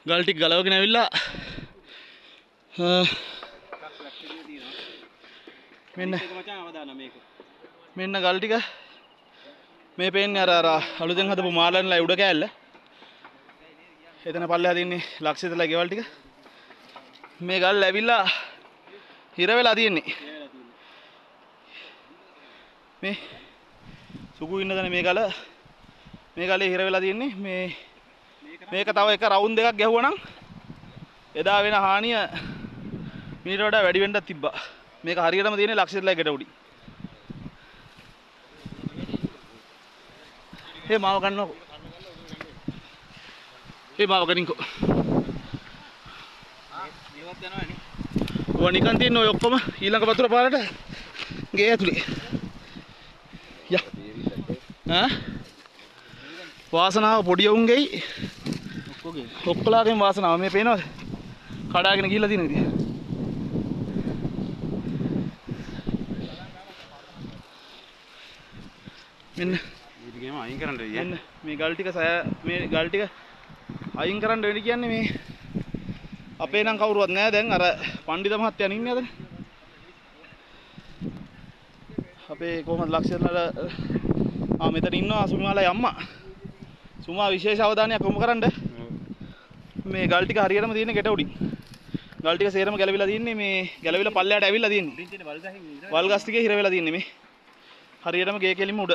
ගල් ටික ගලවගෙන ඇවිල්ලා මෙන්න ගල් ටික මේ පේන්නේ අර අලුතෙන් හදපු මාලන්ලා උඩ කෑල්ල. එතන පල්ලෙහා තින්නේ ලක්ෂිතලා ගෙවල් ටික. මේ ගල් ඇවිල්ලා හිර වෙලා තියෙන්නේ. මේ සුගු ඉන්න දන මේ ගලේ හිර වෙලා තියෙන්නේ. මේක තව එක රවුන්ඩ් එකක් ගැහුවා නම් එදා වෙන හානිය මීට වඩා වැඩි වෙන්නත් තිබ්බා. මේක හරියටම තියෙන්නේ ලක්ෂිතලා ගෙට උඩින්. ඒ මාව ගන්නකො. ඒ මාව ගනින්කො. මේවත් යනවනේ. ඔය නිකන් තියෙන ඔය ඔක්කොම ඊළඟ වතුර පාරට ගේ ඇතුලේ. යා. වාසනාව පොඩි උන්ගෙයි ඔක්කොලාගෙන් වාසනාව මේ පේනවද? කඩාගෙන ගිහිල්ලා තියෙන විදිය. මෙන්න ඊටගේම අයින් කරන්න වෙයි. මෙන්න මේ ගල් ටික අයින් කරන්න වෙන්නේ කියන්නේ මේ අපේ නම් කවුරුවත් නැහැ දැන් අර පණ්ඩිත මහත්තයා ඉන්නේ අතන. අපේ කොහොමද ලක්ෂ්‍යවල මෙතන ඉන්නවා සුමාලයි අම්මා. සුමා විශේෂ අවධානයක් යොමු කරන්න. මේ ගල් ටික හරියටම තියෙන ගෙට උඩින්. ගල් ටික සේරම ගැලවිලා තින්නේ මේ ගැලවිලා පල්ලයට ඇවිල්ලා තින්නේ. වල් ගස් ටිකේ හිර වෙලා තින්නේ මේ. හරියටම ගේ කෙලින්ම උඩ.